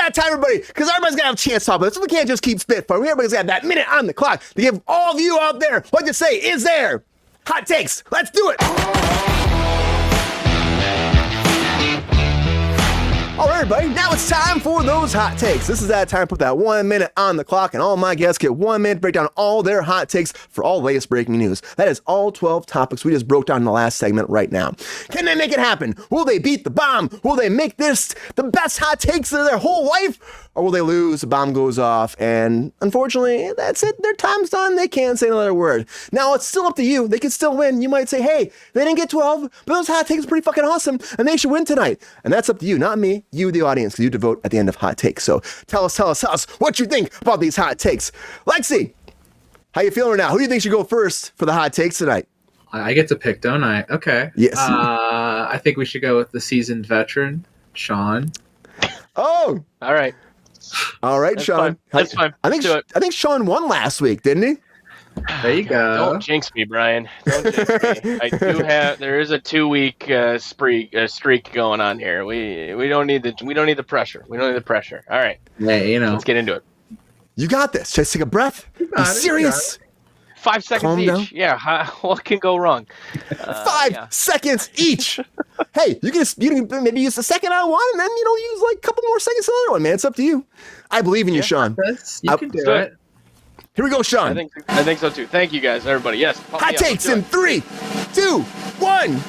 that time, everybody, because everybody's got to have a chance to talk about this. We can't just keep spitfiring. Everybody's got that minute on the clock to give all of you out there what to say. Is there hot takes? Let's do it. All right, everybody, now it's time for those hot takes. This is that time to put that 1 minute on the clock, and all my guests get 1 minute to break down all their hot takes for all the latest breaking news. That is all 12 topics we just broke down in the last segment right now. Can they make it happen? Will they beat the bomb? Will they make this the best hot takes of their whole life? Or will they lose, the bomb goes off, and unfortunately, that's it. Their time's done. They can't say another word. Now, it's still up to you. They can still win. You might say, hey, they didn't get 12, but those hot takes are pretty fucking awesome, and they should win tonight. And that's up to you, not me, you, the audience, because you have to vote at the end of hot takes. So tell us what you think about these hot takes. Lexi, how you feeling now? Who do you think should go first for the hot takes tonight? I get to pick, don't I? Okay. Yes. I think we should go with the seasoned veteran, Sean. Oh. All right. All right, That's Sean. fine. That's fine. I think Sean won last week, didn't he? There you go. Don't jinx me, Brian. Don't jinx me. There is a 2-week streak going on here. We don't need the pressure. We don't need the pressure. All right. Hey, let's get into it. You got this. Just take a breath. Be serious. 5 seconds Calm each. down. Yeah. What can go wrong? 5 seconds each. Hey, you can maybe use a second on one, and then use like a couple more seconds on the other one, man. It's up to you. I believe in you, Sean. You can do it. Here we go, Sean. I think so too. Thank you guys, everybody. Yes. Hot takes in 3, 2, 1.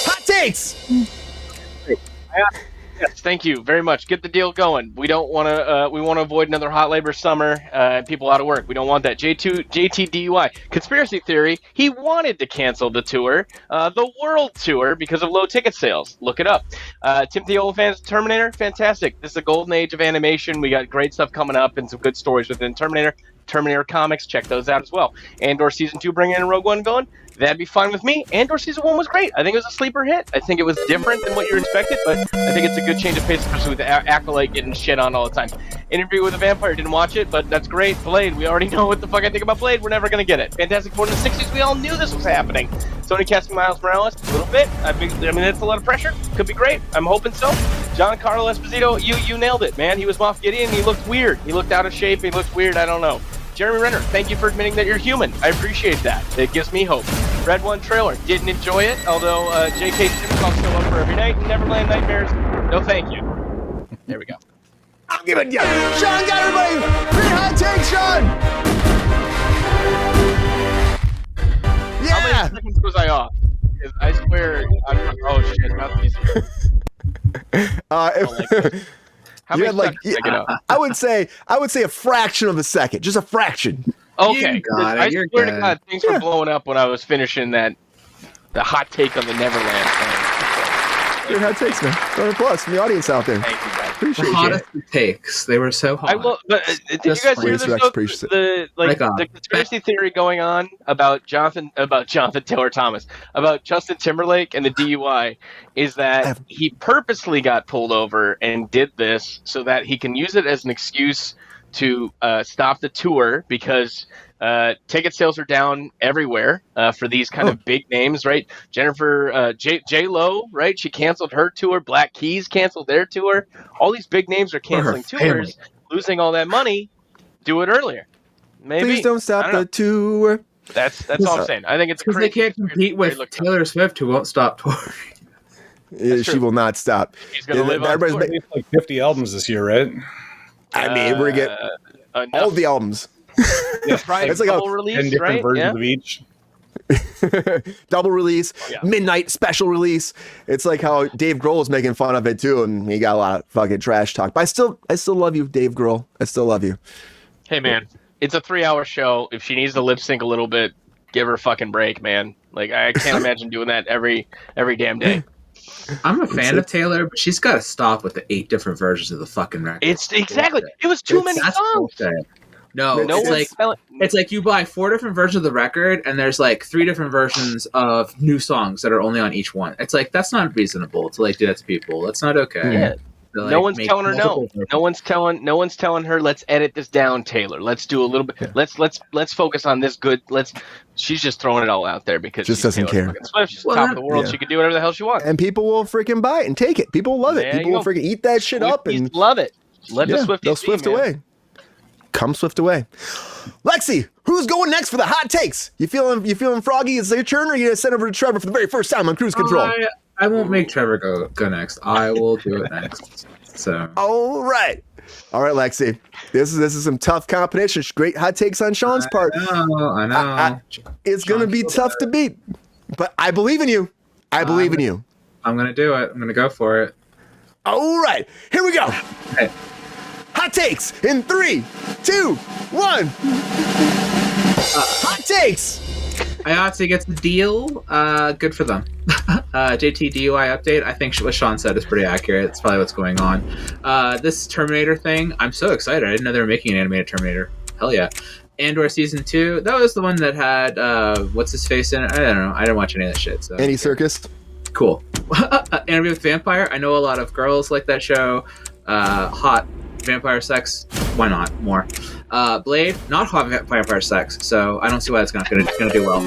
Hot takes. Yes, thank you very much. Get the deal going. We don't want to. We want to avoid another hot labor summer. People out of work. We don't want that. JT DUI conspiracy theory. He wanted to cancel the tour, the world tour, because of low ticket sales. Look it up. Timothy Olyphant's Terminator. Fantastic. This is a golden age of animation. We got great stuff coming up and some good stories within Terminator comics. Check those out as well. Andor season 2 bringing in a Rogue One villain. That'd be fine with me. Andor season 1 was great. I think it was a sleeper hit. I think it was different than what you expected, but I think it's a good change of pace, especially with the Acolyte getting shit on all the time. Interview with a Vampire, didn't watch it, but that's great. Blade, we already know what the fuck I think about Blade. We're never going to get it. Fantastic Four in the 60s, we all knew this was happening. Sony casting Miles Morales, a little bit. I mean, it's a lot of pressure. Could be great. I'm hoping so. Giancarlo Esposito, you nailed it, man. He was Moff Gideon. He looked weird. He looked out of shape. He looked weird. I don't know. Jeremy Renner, thank you for admitting that you're human. I appreciate that. It gives me hope. Red One trailer, didn't enjoy it, although J.K. Simmons will show up for every night. Neverland Nightmares, no thank you. There we go. I'll give it to you. Sean got everybody. Three hot takes, Sean. Yeah. How many seconds was I off? Because I swear, oh shit, not these. How many seconds did I get off? I would say a fraction of a second, just a fraction. Okay, I You're swear good. to God, things were blowing up when I was finishing the hot take on the Neverland thing. Good hot takes, man. 100+ from the audience out there. Thank you, guys. Appreciate The it. hotaest takes. They were so hot. I will. But did you guys hear this? The conspiracy theory going on about Jonathan Taylor Thomas, about Justin Timberlake and the DUI, is that he purposely got pulled over and did this so that he can use it as an excuse to stop the tour, because ticket sales are down everywhere for these kind of big names, right? Jennifer J-Lo, right? She canceled her tour. Black Keys canceled their tour. All these big names are canceling tours, losing all that money. Do it earlier. Maybe. Please don't stop the tour. That's all I'm saying. I think it's because they can't compete with Taylor Swift, who won't stop touring. She will not stop. She's going to live on tour. Like 50 albums this year, right? I mean, we're going to get all the albums. It's like double release, 10 different right? versions of each. Double release, midnight special release. It's like how Dave Grohl was making fun of it too, and he got a lot of fucking trash talk. But I still love you, Dave Grohl. I still love you. Hey man, it's a 3-hour show. If she needs to lip sync a little bit, give her a fucking break, man. Like, I can't imagine doing that every damn day. I'm a fan of Taylor, but she's got to stop with the 8 different versions of the fucking record. It's exactly. It was too many songs. Bullshit. No, it's like you buy 4 different versions of the record, and there's like 3 different versions of new songs that are only on each one. It's like, that's not reasonable to like do that to people. That's not okay. Yeah. to, like, no one's make telling her no. multiple- No one's telling her, let's edit this down, Taylor. Let's do a little bit. Yeah. Let's focus on this good. She's just throwing it all out there because Just she's doesn't Taylor care. fucking Swift. She's Well, top of the world. yeah. She can do whatever the hell she wants. And people will freaking buy it and take it. People will love it. There People you will go. freaking eat that shit up and Swifties love it. Let the Swifties they'll be, Swift man. away. Come Swift away. Lexi, who's going next for the hot takes? You feeling froggy? Is it your turn, or are you gonna send over to Trevor for the very first time on Cruise Control? I won't make Trevor go next. I will do it next. So. All right, Lexi. This is some tough competition. Great hot takes on Sean's part. I know. It's gonna be tough to beat, but I believe in you. I believe in you. I'm gonna do it. I'm gonna go for it. All right, here we go. Okay. Hot takes in 3, 2, 1. Hot takes. IATSE gets the deal. Good for them. JT DUI update. I think what Sean said is pretty accurate. It's probably what's going on. This Terminator thing, I'm so excited. I didn't know they were making an animated Terminator. Hell yeah. Andor Season 2. That was the one that had, what's his face in it? I don't know. I didn't watch any of that shit. So. Andy Serkis. Cool. Interview with Vampire. I know a lot of girls like that show. Hot vampire sex. Why not? More. Blade, not hot vampire sex, so I don't see why it's gonna do well.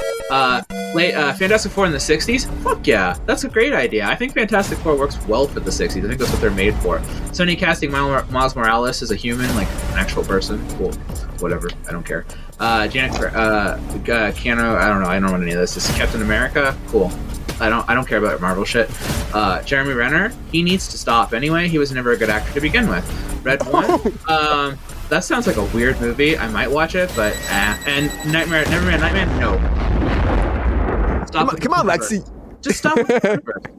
Fantastic Four in the 60s? Fuck yeah, that's a great idea. I think Fantastic Four works well for the 60s. I think that's what they're made for. Sony casting Miles Morales as a human, like an actual person. Cool. Whatever. I don't care. Keanu, I don't know. I don't want any of this. This is Captain America. Cool. I don't care about Marvel shit. Jeremy Renner, he needs to stop anyway. He was never a good actor to begin with. Red One, that sounds like a weird movie. I might watch it, but and Nightman, no. Stop. Come on, Lexi. Just stop.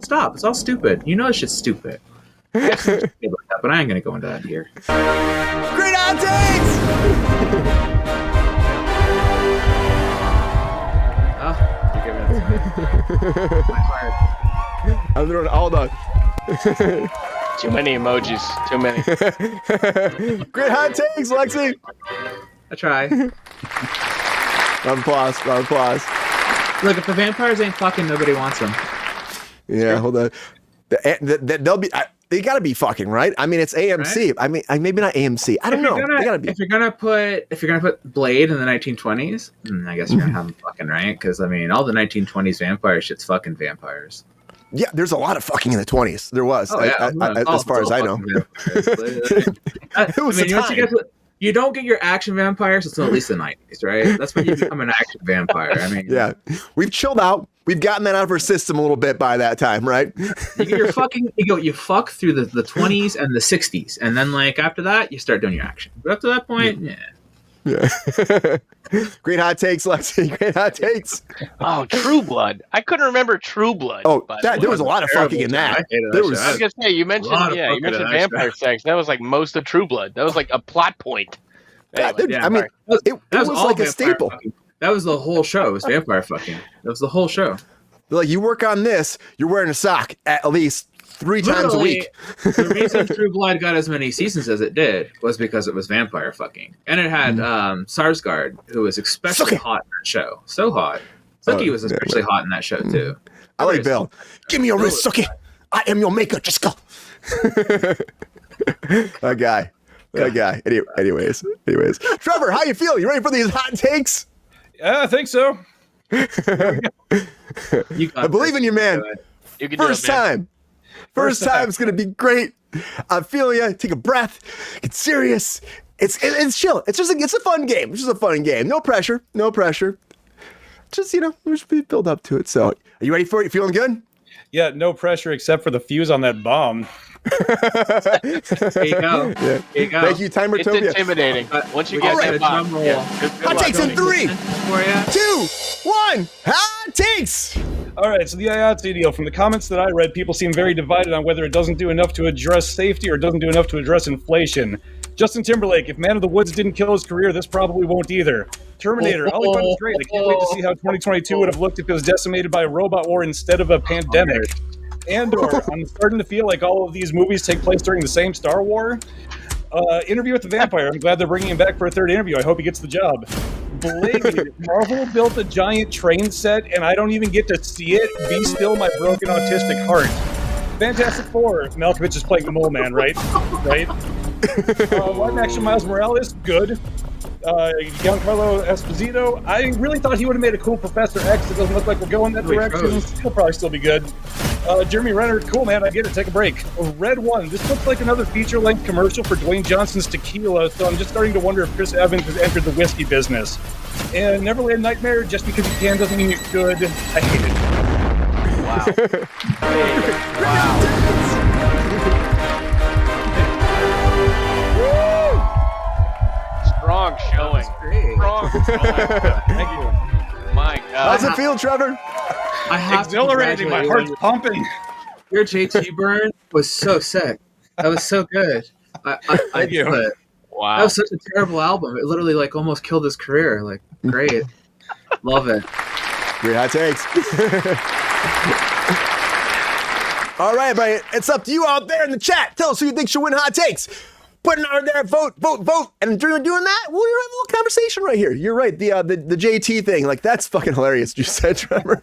Stop. It's all stupid. You know this shit's stupid. But I ain't gonna go into that here. Great hot takes. I'm throwing all the. Too many emojis. Too many. Great hot takes, Lexi. I try. Round of applause. Look, if the vampires ain't fucking, nobody wants them. Yeah, hold on. They'll be. They gotta be fucking, right? I mean, it's AMC. Right? I mean, maybe not AMC. I don't know. They gotta be. If you're gonna put Blade in the 1920s, I guess you're gonna have them fucking, right? Because I mean, all the 1920s vampire shit's fucking vampires. Yeah, there's a lot of fucking in the 20s. There was, as far as I know. It was a time. You don't get your action vampires until at least the 90s, right? That's when you become an action vampire. I mean, yeah, we've chilled out. We've gotten that out of our system a little bit by that time, right? You fuck through the 20s and the 60s, and then like after that, you start doing your action. But up to that point, yeah. Great hot takes, Lexi. Great hot takes. Oh, True Blood. I couldn't remember True Blood. Oh, there was a lot of fucking in that. I was gonna say you mentioned vampire sex. That was like most of True Blood. That was like a plot point. Anyway, I mean, it was like a staple. Fucking. That was the whole show. It was vampire fucking. That was the whole show. Like, you work on this, you're wearing a sock at least 3 times a week. The reason True Blood got as many seasons as it did was because it was vampire fucking. And it had Sarsgaard, who was especially hot in that show. So hot. Suki was especially hot in that show, too. I like Bill. Give me your wrist, Suki. I am your maker. Just go. That guy. Anyways. Trevor, how you feel? You ready for these hot takes? Yeah, I think so. I believe in you, man. You can First do it, man. time. First time is gonna be great. I'm feeling you. Take a breath. Get serious. It's chill. It's a fun game. It's just a fun game. No pressure. Just we should build up to it. So, are you ready for it? You feeling good? Yeah, no pressure except for the fuse on that bomb. There you go. Yeah. There you go. Thank you, Timer It's Topia. intimidating. Once you get All right. that bomb. Drum roll. Yeah. Good Hot luck, takes in Tony. 3, 2, 1. Hot takes. All right, so the IATSE deal. From the comments that I read, people seem very divided on whether it doesn't do enough to address safety or doesn't do enough to address inflation. Justin Timberlake, if Man of the Woods didn't kill his career, this probably won't either. Terminator, Ollie Bunny's great. I can't wait to see how 2022 would have looked if it was decimated by a robot war instead of a pandemic. Andor, I'm starting to feel like all of these movies take place during the same Star War. Interview with the Vampire. I'm glad they're bringing him back for a third interview. I hope he gets the job. Blade, Marvel built a giant train set, and I don't even get to see it. Be still my broken autistic heart. Fantastic Four. Malkovich is playing the Mole Man, right? Right. Live action Miles Morales, good. Giancarlo Esposito, I really thought he would have made a cool Professor X. It doesn't look like we're going that direction. He'll probably still be good. Jeremy Renner, cool man, I get it, take a break. Red One, this looks like another feature-length commercial for Dwayne Johnson's tequila, so I'm just starting to wonder if Chris Evans has entered the whiskey business. And Neverland Nightmare, just because you can doesn't mean you should. I hate it. Wow. Strong showing. Strong showing. Thank you. My God. How's it feel, Trevor? I have Exhilarating, my heart's pumping. Your JT burn was so sick. That was so good. Thank you. Love it. Wow. That was such a terrible album. It literally like almost killed his career. Like, great. Love it. Great hot takes. All right, everybody. It's up to you out there in the chat. Tell us who you think should win hot takes. Put it out there, vote. And during doing that, we'll have a little conversation right here. You're right. The JT thing, like, that's fucking hilarious. You said, Trevor.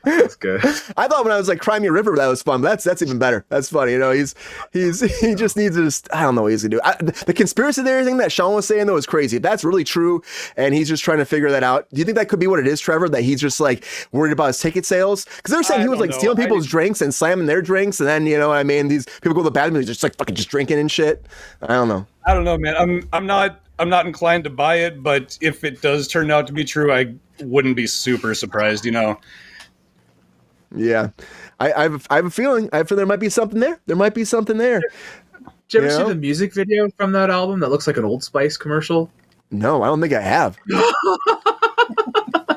That's good. I thought when I was like Cry Me a River, that was fun. But that's even better. That's funny. You know, he just needs to I don't know what he's gonna do. The conspiracy theory thing that Sean was saying though is crazy. If that's really true, and he's just trying to figure that out, do you think that could be what it is, Trevor? That he's just like worried about his ticket sales? Because they were saying he was like stealing people's drinks and slamming their drinks, and then, you know what I mean, these people go to the bathroom and he's just like fucking just drinking and shit. I don't know. I don't know, man. I'm not inclined to buy it, but if it does turn out to be true, I wouldn't be super surprised, you know. Yeah, I have a feeling. I feel there might be something there. There might be something there. Did you ever see the music video from that album that looks like an Old Spice commercial? No, I don't think I have.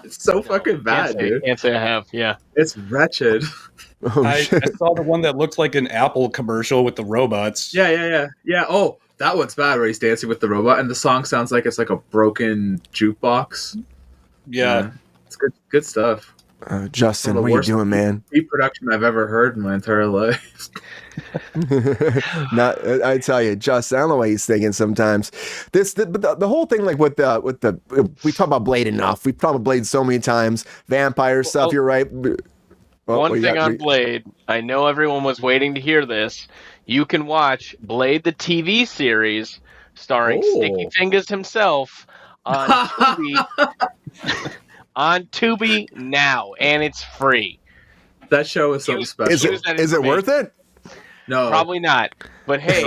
It's so fucking bad, dude. Can't say I have. Yeah. It's wretched. Oh, I shit. saw the one that looked like an Apple commercial with the robots. Yeah. Oh, that one's bad where he's dancing with the robot and the song sounds like it's like a broken jukebox. Yeah. It's good stuff. Justin, One of the what are you worst doing, man? Production I've ever heard in my entire life. I tell you, Justin, I don't know what he's thinking sometimes. The whole thing, like with the we talk about Blade enough. We've talked about Blade so many times. Vampire stuff. You're right. One thing on Blade, I know everyone was waiting to hear this. You can watch Blade the TV series starring Sticky Fingers himself on Tubi, on Tubi now, and it's free. That show is so special. Is it worth it? No, Probably not. But hey,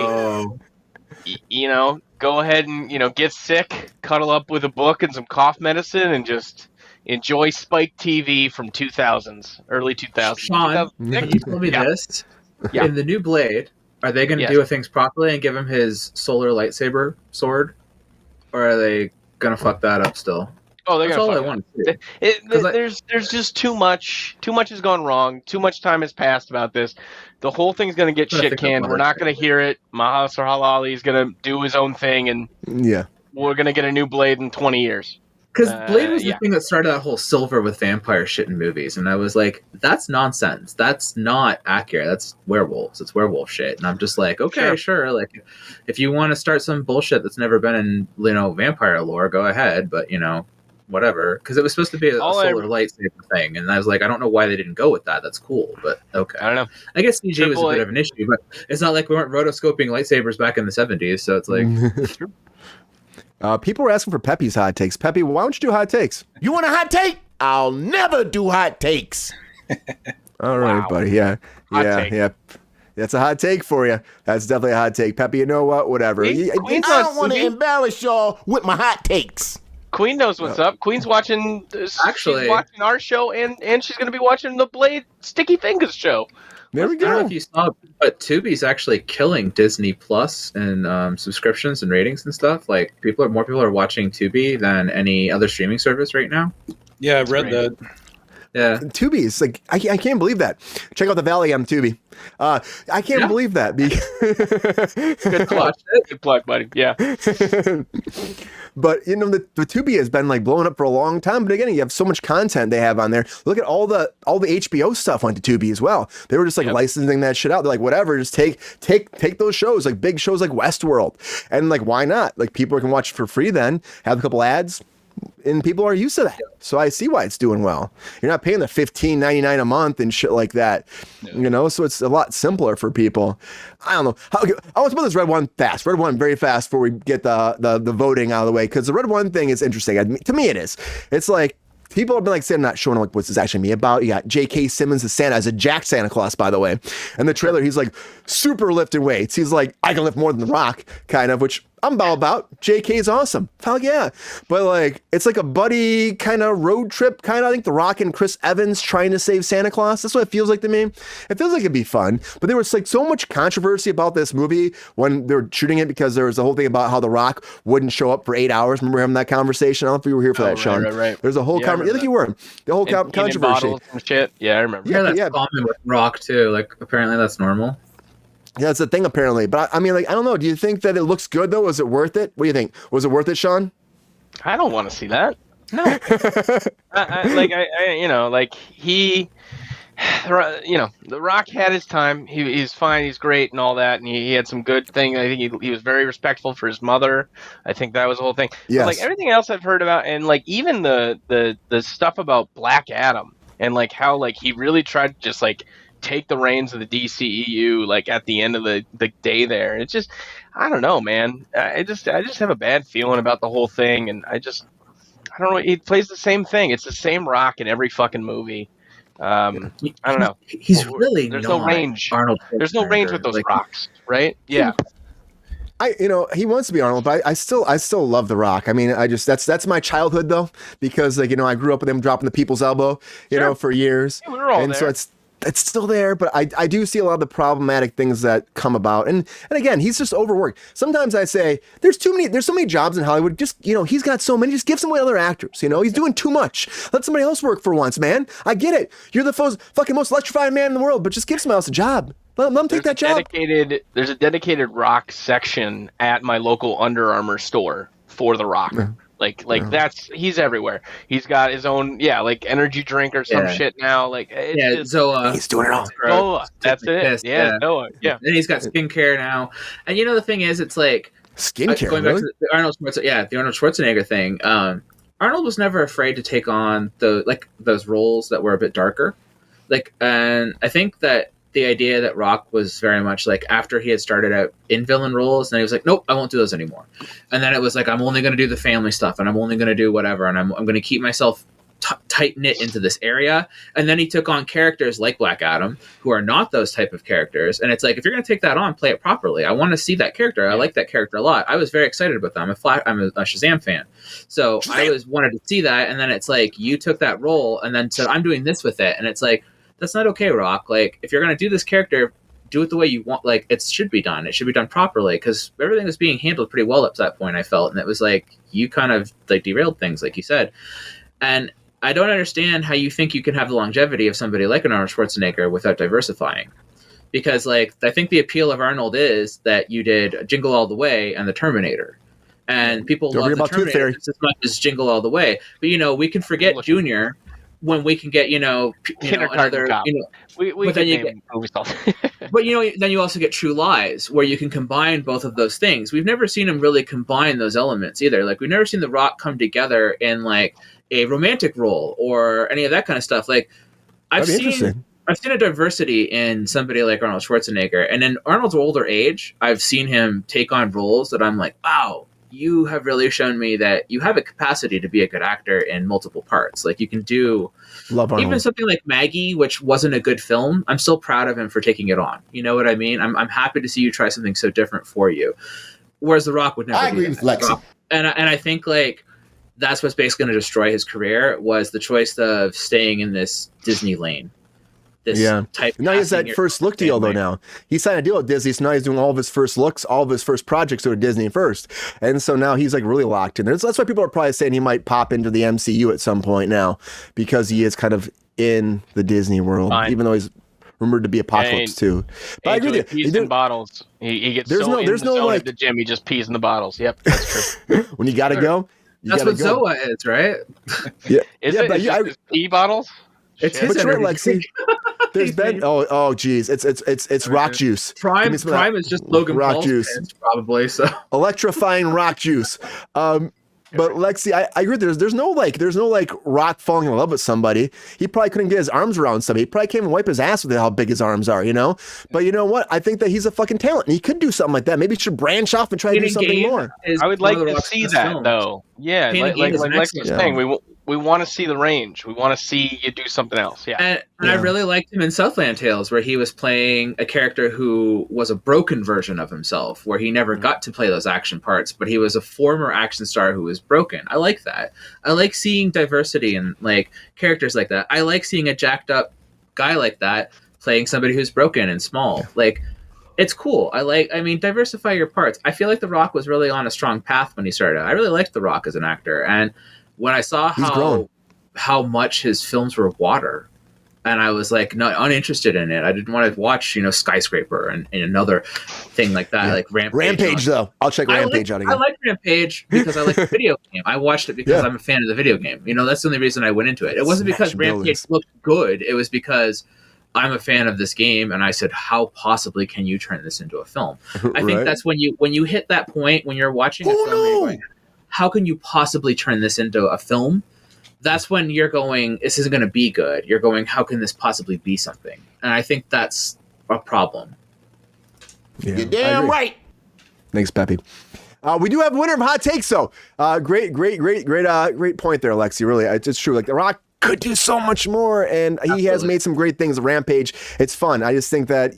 you know, go ahead and get sick, cuddle up with a book and some cough medicine, and just enjoy Spike TV from 2000s, early 2000s. Sean, you told me this. Yeah. In the new Blade, are they going to do things properly and give him his solar lightsaber sword, or are they going to fuck that up still? Oh, they're That's gonna all I fuck want it. to see. There's just too much. Too much has gone wrong. Too much time has passed about this. The whole thing's gonna get shit canned. We're not gonna hear it. Mahasar Halali is gonna do his own thing, and we're gonna get a new Blade in 20 years. Because Blade was the thing that started that whole silver with vampire shit in movies, and I was like, that's nonsense. That's not accurate. That's werewolves. It's werewolf shit. And I'm just like, okay, sure. Like, if you want to start some bullshit that's never been in vampire lore, go ahead. But whatever, because it was supposed to be a solar lightsaber thing, and I was like, I don't know why they didn't go with that. That's cool, but okay. I don't know. I guess CG was a bit of an issue, but it's not like we weren't rotoscoping lightsabers back in the 70s, so it's like... people were asking for Pepe's hot takes. Pepe, why don't you do hot takes? You want a hot take? I'll never do hot takes. All right, buddy. Yeah. That's a hot take for you. That's definitely a hot take. Pepe, you know what? Whatever. I don't want to embarrass y'all with my hot takes. Queen knows what's up. Queen's watching. She's watching our show, and she's going to be watching the Blade Sticky Fingers show. There we go. I don't know if you saw, but Tubi's actually killing Disney Plus and subscriptions and ratings and stuff. Like more people are watching Tubi than any other streaming service right now. Yeah, I read that. Yeah, Tubi is like I can't believe that. Check out the Valley on Tubi. I can't believe that. Good plug, good plug, buddy. Yeah. But the Tubi has been like blowing up for a long time. But again, you have so much content they have on there. Look at all the HBO stuff went to Tubi as well. They were just like licensing that shit out. They're like, whatever, just take those shows, like big shows like Westworld, and like why not? Like people can watch it for free. Then have a couple ads. and people are used to that. So I see why it's doing well. You're not paying the $15.99 a month and shit like that, so it's a lot simpler for people. I don't know. I want to put this Red One very fast before we get the voting out of the way, because the Red One thing is interesting. To me, it is. It's like, people have been like saying, I'm not showing like what's this actually me about. You got J.K. Simmons as Santa, as a Jack Santa Claus, by the way. And the trailer, he's like super lifting weights. He's like, I can lift more than The Rock, kind of, which I'm all about. J.K. is awesome. Hell yeah. But like, it's like a buddy kind of road trip, kind of. I think The Rock and Chris Evans trying to save Santa Claus. That's what it feels like to me. It feels like it'd be fun. But there was like so much controversy about this movie when they were shooting it, because there was a whole thing about how The Rock wouldn't show up for 8 hours. Remember having that conversation? I don't know if you were here for that, Sean. Right. There's a whole conversation. I think you were. The whole controversy. And shit. Yeah, I remember. Yeah, that's common with Rock too. Like, apparently that's normal. Yeah, that's the thing apparently. But I mean, like, I don't know. Do you think that it looks good though? Was it worth it? What do you think? Was it worth it, Sean? I don't want to see that. No. The Rock had his time. He's fine. He's great and all that. And he had some good thing. I think he was very respectful for his mother. I think that was the whole thing. Yes. But, like, everything else I've heard about, and like even the stuff about Black Adam, and like how like he really tried to just like take the reins of the DCEU like at the end of the day there. It's just, I don't know, man. I just have a bad feeling about the whole thing, and I don't know. He plays the same thing. It's the same Rock in every fucking movie. I don't know. He's really there's not no range. Arnold. There's no range with those rocks, right? Yeah. He wants to be Arnold, but I still love The Rock. I mean, that's my childhood though, because like, I grew up with him dropping the people's elbow, for years. Yeah, we were all and there. So it's still there, but I do see a lot of the problematic things that come about. And again, he's just overworked. Sometimes I say there's so many jobs in Hollywood. Just, he's got so many, just give some away to other actors. He's doing too much. Let somebody else work for once, man. I get it. You're the fucking most electrifying man in the world, but just give somebody else a job. Let them take that job. There's a dedicated Rock section at my local Under Armour store for The Rock. Yeah. He's everywhere. He's got his own, like energy drink or some shit now. Zoa. He's doing it all. Zoa. That's it. Yeah, Zoa. Yeah. And he's got skincare now. And the thing is, it's like skincare. Going back to the Arnold Schwarzenegger thing. Arnold was never afraid to take on those roles that were a bit darker. And I think that the idea that Rock was very much like, after he had started out in villain roles, and he was like, nope, I won't do those anymore. And then it was like, I'm only going to do the family stuff, and I'm only going to do whatever, and I'm going to keep myself tight knit into this area. And then he took on characters like Black Adam, who are not those type of characters. And it's like, if you're going to take that on, play it properly. I want to see that character. I like that character a lot. I was very excited about that. I'm a Shazam fan, so I wanted to see that. And then it's like, you took that role and then said, I'm doing this with it, and it's like, that's not okay, Rock. Like, if you're going to do this character, do it the way you want. Like, it should be done. It should be done properly, because everything was being handled pretty well up to that point, I felt. And it was like, you kind of like derailed things, like you said. And I don't understand how you think you can have the longevity of somebody like an Arnold Schwarzenegger without diversifying. Because, like, I think the appeal of Arnold is that you did Jingle All the Way and The Terminator. And people love The Terminator just as much as Jingle All the Way. But, we can forget Junior when we can get, another, but then you get, but then you also get True Lies, where you can combine both of those things. We've never seen him really combine those elements either. Like, we've never seen The Rock come together in like a romantic role or any of that kind of stuff. Like, I've seen a diversity in somebody like Arnold Schwarzenegger, and in Arnold's older age, I've seen him take on roles that I'm like, wow, you have really shown me that you have a capacity to be a good actor in multiple parts. Like, you can do even something like Maggie, which wasn't a good film. I'm still proud of him for taking it on. You know what I mean? I'm happy to see you try something so different for you. Whereas The Rock would never. I agree with Lexi. And I think like that's what's basically going to destroy his career, was the choice of staying in this Disney lane. Type. Now he has that first look deal though. Now he signed a deal with Disney, so now he's doing all of his first looks, all of his first projects are Disney first, and so now he's like really locked in there. So that's why people are probably saying he might pop into the MCU at some point now, because he is kind of in the Disney world, even though he's rumored to be Apocalypse too. But I agree with you. He pees in bottles. He gets there's no like the gym. He just pees in the bottles. Yep, that's true. When you gotta go, that's what Zoa is, right? Yeah, is it? But it's pee bottles. It's his Lexi. There's been geez, it's rock juice. Prime is just Logan rock Paul's juice, fans, probably. So electrifying rock juice. But Lexi, I agree. There's no Rock falling in love with somebody. He probably couldn't get his arms around somebody. He probably can't even wipe his ass with how big his arms are, you know? But you know what? I think that he's a fucking talent. And he could do something like that. Maybe he should branch off and try to do something more. I would like to see that, though. Yeah, like Lex was saying, we want to see the range. We want to see you do something else. Yeah. And I really liked him in Southland Tales, where he was playing a character who was a broken version of himself, where he never got to play those action parts, but he was a former action star who was broken. I like that. I like seeing diversity in like characters like that. I like seeing a jacked up guy like that playing somebody who's broken and small. Like, it's cool. Diversify your parts. I feel like The Rock was really on a strong path when he started. I really liked The Rock as an actor, and when I saw how much his films were water, and I was like not uninterested in it. I didn't want to watch, Skyscraper and another thing like that, like Rampage. Rampage, though. I'll check Rampage out again. I like Rampage because I like the video game. I watched it because I'm a fan of the video game. That's the only reason I went into it. It wasn't because Rampage looked good. It was because I'm a fan of this game, and I said, how possibly can you turn this into a film? I think that's when you hit that point when you're watching a film, and you're going, how can you possibly turn this into a film? That's when you're going, this isn't going to be good. You're going, how can this possibly be something? And I think that's a problem. Yeah, you're damn right. Thanks, Peppy. We do have a winner of Hot Takes, though. Great point there, Lexi. Really, it's true. Like, The Rock could do so much more, and he has made some great things. Rampage, it's fun. I just think that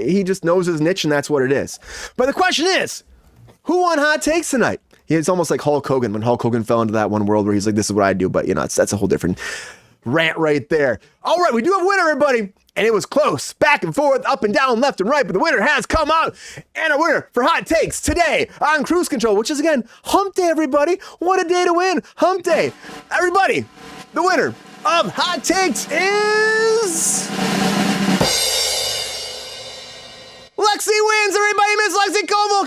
he just knows his niche, and that's what it is. But the question is, who won Hot Takes tonight? It's almost like Hulk Hogan, when Hulk Hogan fell into that one world where he's like, this is what I do. But, that's a whole different rant right there. All right, we do have a winner, everybody. And it was close, back and forth, up and down, left and right. But the winner has come out. And a winner for Hot Takes today on Cruise Control, which is, again, Hump Day, everybody. What a day to win. Hump Day. Everybody, the winner of Hot Takes is... Lexi wins, everybody. Miss Lexi Covill.